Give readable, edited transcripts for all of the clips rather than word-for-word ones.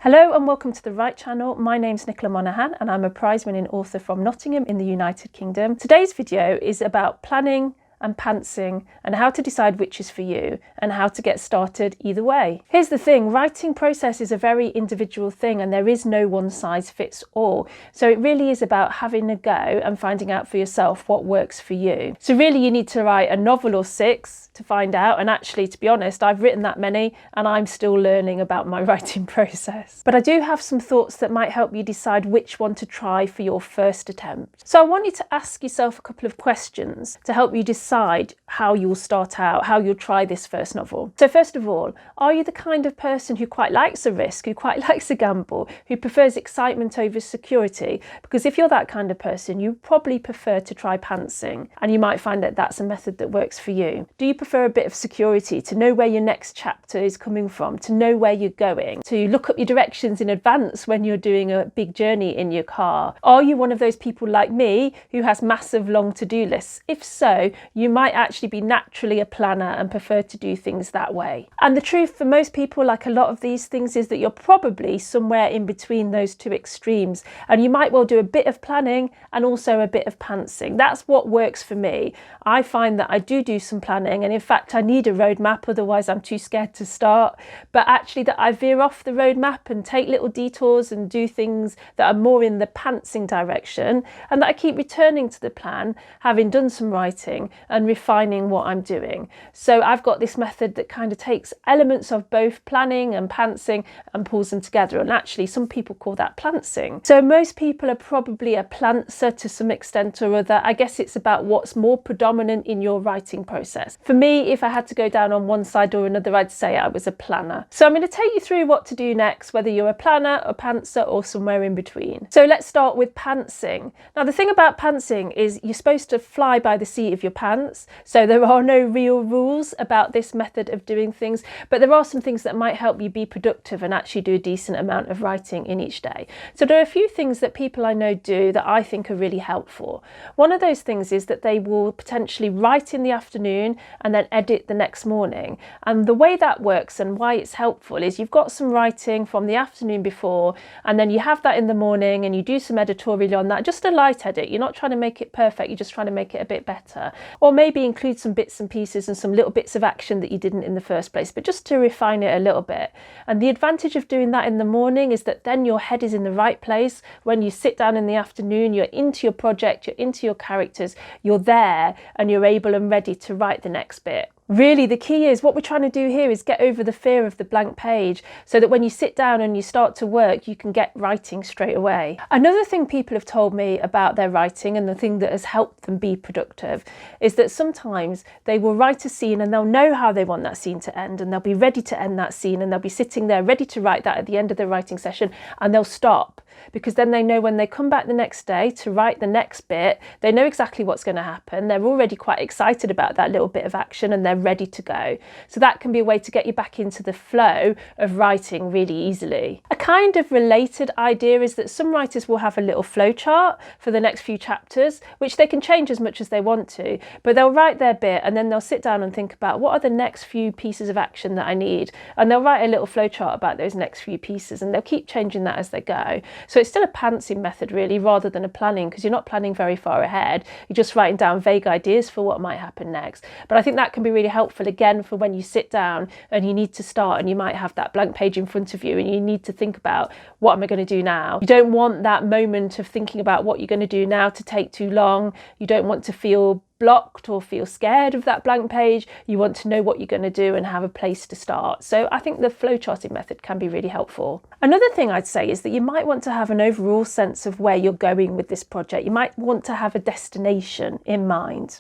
Hello and welcome to the Write channel. My name's Nicola Monaghan and I'm a prize-winning author from Nottingham in the United Kingdom. Today's video is about planning and pantsing and how to decide which is for you and how to get started either way. Here's the thing, writing process is a very individual thing and there is no one size fits all. So it really is about having a go and finding out for yourself what works for you. So really you need to write a novel or 6 to find out, and actually, to be honest, I've written that many and I'm still learning about my writing process. But I do have some thoughts that might help you decide which one to try for your first attempt. So I want you to ask yourself a couple of questions to help you decide how you'll start out, how you'll try this first novel. So first of all, are you the kind of person who quite likes a risk, who quite likes a gamble, who prefers excitement over security? Because if you're that kind of person, you probably prefer to try pantsing, and you might find that that's a method that works for you. Do you prefer a bit of security, to know where your next chapter is coming from, to know where you're going, to look up your directions in advance when you're doing a big journey in your car? Are you one of those people like me who has massive long to-do lists? If so, you might actually be naturally a planner and prefer to do things that way. And the truth for most people, like a lot of these things, is that you're probably somewhere in between those two extremes, and you might well do a bit of planning and also a bit of pantsing. That's what works for me. I find that I do some planning, and in fact I need a roadmap, otherwise I'm too scared to start, but actually that I veer off the roadmap and take little detours and do things that are more in the pantsing direction, and that I keep returning to the plan, having done some writing and refining what I'm doing. So I've got this method that kind of takes elements of both planning and pantsing and pulls them together, and actually some people call that plantsing. So most people are probably a plantser to some extent or other. I guess it's about what's more predominant in your writing process. For me, if I had to go down on one side or another, I'd say I was a planner. So I'm going to take you through what to do next, whether you're a planner, a pantser, or somewhere in between. So let's start with pantsing. Now the thing about pantsing is you're supposed to fly by the seat of your pants. So there are no real rules about this method of doing things, but there are some things that might help you be productive and actually do a decent amount of writing in each day. So there are a few things that people I know do that I think are really helpful. One of those things is that they will potentially write in the afternoon and then edit the next morning. And the way that works and why it's helpful is you've got some writing from the afternoon before, and then you have that in the morning and you do some editorial on that, just a light edit. You're not trying to make it perfect, you're just trying to make it a bit better. Or maybe include some bits and pieces and some little bits of action that you didn't in the first place, but just to refine it a little bit. And the advantage of doing that in the morning is that then your head is in the right place. When you sit down in the afternoon, you're into your project, you're into your characters, you're there and you're able and ready to write the next bit. Really, the key is what we're trying to do here is get over the fear of the blank page so that when you sit down and you start to work, you can get writing straight away. Another thing people have told me about their writing, and the thing that has helped them be productive, is that sometimes they will write a scene and they'll know how they want that scene to end, and they'll be ready to end that scene, and they'll be sitting there ready to write that at the end of the writing session, and they'll stop. Because then they know when they come back the next day to write the next bit, they know exactly what's going to happen. They're already quite excited about that little bit of action and they're ready to go. So that can be a way to get you back into the flow of writing really easily. A kind of related idea is that some writers will have a little flow chart for the next few chapters, which they can change as much as they want to, but they'll write their bit and then they'll sit down and think about what are the next few pieces of action that I need, and they'll write a little flow chart about those next few pieces, and they'll keep changing that as they go. So it's still a pantsing method really, rather than a planning, because you're not planning very far ahead. You're just writing down vague ideas for what might happen next. But I think that can be really helpful again for when you sit down and you need to start and you might have that blank page in front of you and you need to think about, what am I going to do now? You don't want that moment of thinking about what you're going to do now to take too long. You don't want to feel blocked or feel scared of that blank page. You want to know what you're going to do and have a place to start. So I think the flowcharting method can be really helpful. Another thing I'd say is that you might want to have an overall sense of where you're going with this project. You might want to have a destination in mind.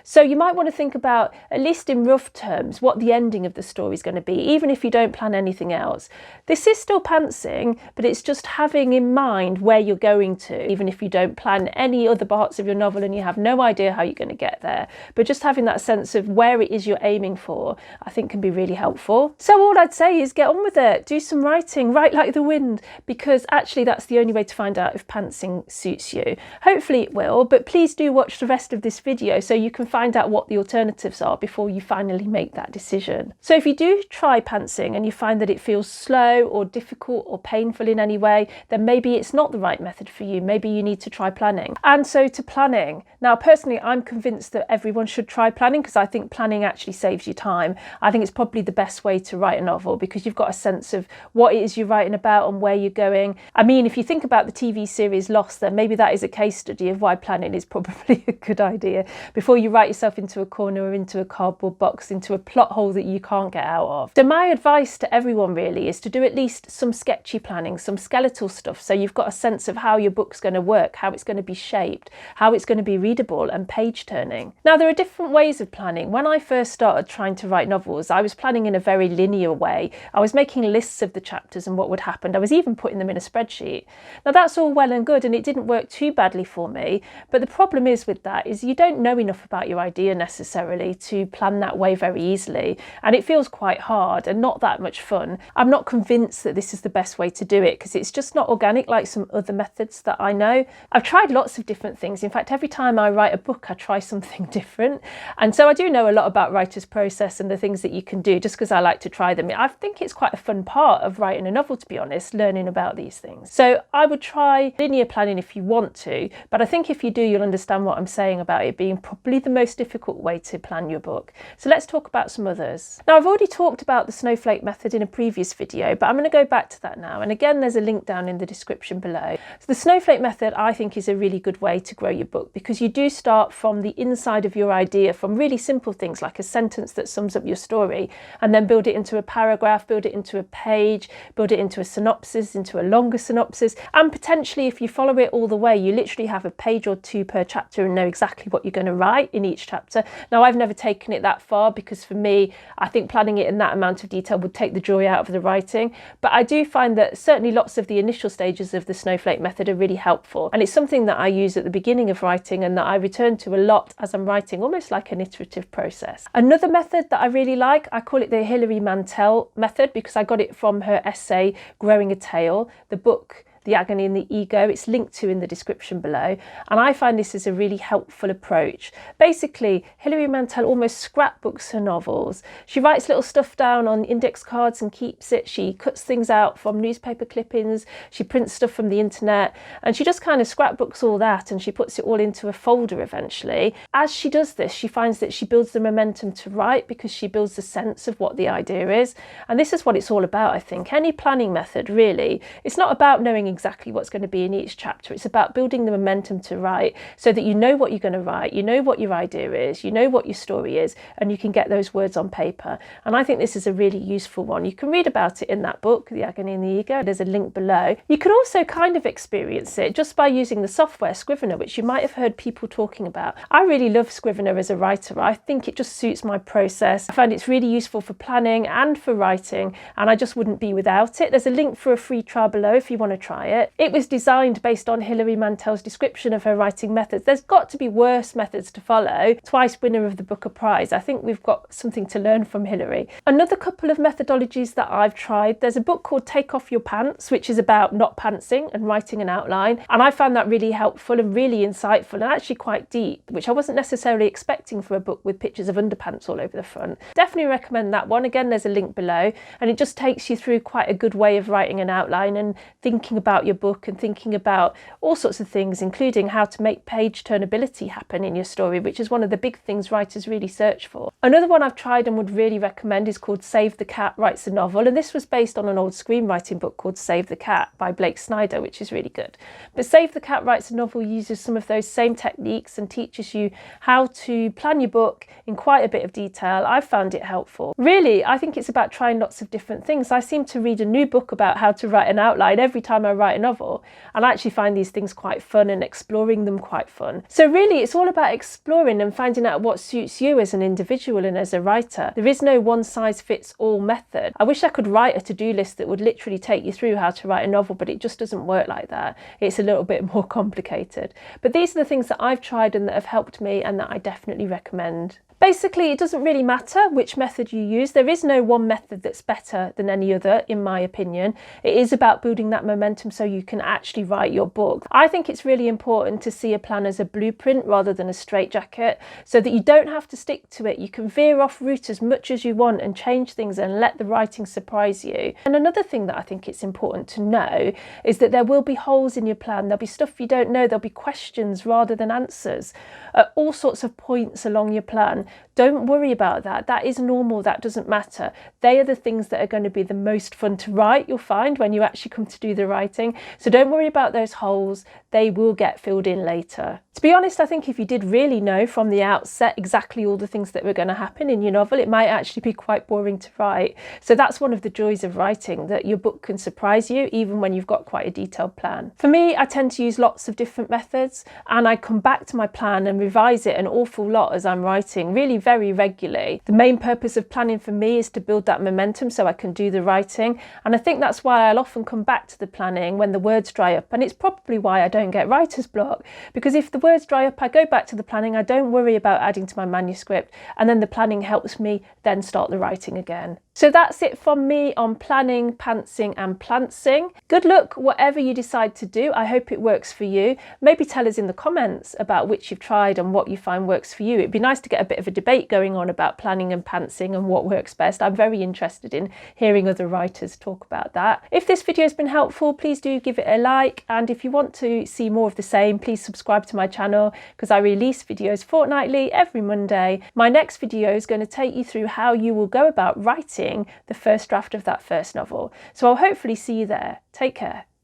So you might want to think about, at least in rough terms, what the ending of the story is going to be, even if you don't plan anything else. This is still pantsing, but it's just having in mind where you're going to, even if you don't plan any other parts of your novel and you have no idea how you're going to get there, but just having that sense of where it is you're aiming for, I think can be really helpful. So all I'd say is get on with it, do some writing, write like the wind, because actually that's the only way to find out if pantsing suits you. Hopefully it will, but please do watch the rest of this video so you can find out what the alternatives are before you finally make that decision. So if you do try pantsing and you find that it feels slow or difficult or painful in any way, then maybe it's not the right method for you. Maybe you need to try planning. And so to planning. Now, personally, I'm convinced that everyone should try planning because I think planning actually saves you time. I think it's probably the best way to write a novel because you've got a sense of what it is you're writing about and where you're going. I mean, if you think about the TV series Lost, then maybe that is a case study of why planning is probably a good idea before you write yourself into a corner or into a cardboard box, into a plot hole that you can't get out of. So my advice to everyone really is to do at least some sketchy planning, some skeletal stuff, so you've got a sense of how your book's going to work, how it's going to be shaped, how it's going to be readable and page turning. Now, there are different ways of planning. When I first started trying to write novels, I was planning in a very linear way. I was making lists of the chapters and what would happen. I was even putting them in a spreadsheet. Now, that's all well and good, and it didn't work too badly for me, but the problem is with that is you don't know enough about your idea necessarily to plan that way very easily, and it feels quite hard and not that much fun. I'm not convinced that this is the best way to do it because it's just not organic like some other methods that I know. I've tried lots of different things. In fact, every time I write a book, I try something different. And so I do know a lot about writer's process and the things that you can do just because I like to try them. I think it's quite a fun part of writing a novel, to be honest, learning about these things. So I would try linear planning if you want to, but I think if you do, you'll understand what I'm saying about it being probably the most difficult way to plan your book. So let's talk about some others. Now, I've already talked about the Snowflake Method in a previous video, but I'm going to go back to that now. And again, there's a link down in the description below. So the Snowflake Method, I think, is a really good way to grow your book because you do start from the inside of your idea, from really simple things like a sentence that sums up your story, and then build it into a paragraph, build it into a page, build it into a synopsis, into a longer synopsis. And potentially, if you follow it all the way, you literally have a page or two per chapter and know exactly what you're going to write in each chapter. Now, I've never taken it that far because for me, I think planning it in that amount of detail would take the joy out of the writing. But I do find that certainly lots of the initial stages of the Snowflake Method are really helpful. And it's something that I use at the beginning of writing and that I return to a lot as I'm writing, almost like an iterative process. Another method that I really like, I call it the Hilary Mantel method because I got it from her essay, Growing a Tale, the book The Agony and the Ego. It's linked to in the description below. And I find this is a really helpful approach. Basically, Hilary Mantel almost scrapbooks her novels. She writes little stuff down on index cards and keeps it. She cuts things out from newspaper clippings. She prints stuff from the internet. And she just kind of scrapbooks all that and she puts it all into a folder eventually. As she does this, she finds that she builds the momentum to write because she builds the sense of what the idea is. And this is what it's all about, I think. Any planning method, really, it's not about knowing exactly what's going to be in each chapter. It's about building the momentum to write so that you know what you're going to write, you know what your idea is, you know what your story is, and you can get those words on paper. And I think this is a really useful one. You can read about it in that book, The Agony and the Ego. There's a link below. You can also kind of experience it just by using the software Scrivener, which you might have heard people talking about. I really love Scrivener as a writer. I think it just suits my process. I find it's really useful for planning and for writing, and I just wouldn't be without it. There's a link for a free trial below if you want to try it. It was designed based on Hilary Mantel's description of her writing methods. There's got to be worse methods to follow. Twice winner of the Booker Prize. I think we've got something to learn from Hilary. Another couple of methodologies that I've tried, there's a book called Take Off Your Pants, which is about not pantsing and writing an outline. And I found that really helpful and really insightful and actually quite deep, which I wasn't necessarily expecting for a book with pictures of underpants all over the front. Definitely recommend that one. Again, there's a link below, and it just takes you through quite a good way of writing an outline and thinking about your book and thinking about all sorts of things, including how to make page turnability happen in your story, which is one of the big things writers really search for. Another one I've tried and would really recommend is called Save the Cat Writes a Novel, and this was based on an old screenwriting book called Save the Cat by Blake Snyder, which is really good. But Save the Cat Writes a Novel uses some of those same techniques and teaches you how to plan your book in quite a bit of detail. I've found it helpful. Really, I think it's about trying lots of different things. I seem to read a new book about how to write an outline every time I write a novel. And I actually find these things quite fun and exploring them quite fun. So really, it's all about exploring and finding out what suits you as an individual and as a writer. There is no one-size-fits-all method. I wish I could write a to-do list that would literally take you through how to write a novel, but it just doesn't work like that. It's a little bit more complicated. But these are the things that I've tried and that have helped me and that I definitely recommend. Basically, it doesn't really matter which method you use. There is no one method that's better than any other, in my opinion. It is about building that momentum so you can actually write your book. I think it's really important to see a plan as a blueprint rather than a straitjacket, so that you don't have to stick to it. You can veer off route as much as you want and change things and let the writing surprise you. And another thing that I think it's important to know is that there will be holes in your plan. There'll be stuff you don't know. There'll be questions rather than answers at all sorts of points along your plan. Don't worry about that. That is normal. That doesn't matter. They are the things that are going to be the most fun to write, you'll find, when you actually come to do the writing. So don't worry about those holes. They will get filled in later. To be honest, I think if you did really know from the outset exactly all the things that were going to happen in your novel, it might actually be quite boring to write. So that's one of the joys of writing, that your book can surprise you even when you've got quite a detailed plan. For me, I tend to use lots of different methods, and I come back to my plan and revise it an awful lot as I'm writing, really very regularly. The main purpose of planning for me is to build that momentum so I can do the writing, and I think that's why I'll often come back to the planning when the words dry up, and it's probably why I don't get writer's block, because if the words dry up, I go back to the planning, I don't worry about adding to my manuscript, and then the planning helps me then start the writing again. So that's it from me on planning, pantsing and plantsing. Good luck whatever you decide to do. I hope it works for you. Maybe tell us in the comments about which you've tried and what you find works for you. It'd be nice to get a bit of a debate going on about planning and pantsing and what works best. I'm very interested in hearing other writers talk about that. If this video has been helpful, please do give it a like, and if you want to see more of the same, please subscribe to my channel, because I release videos fortnightly every Monday. My next video is going to take you through how you will go about writing the first draft of that first novel. So I'll hopefully see you there. Take care.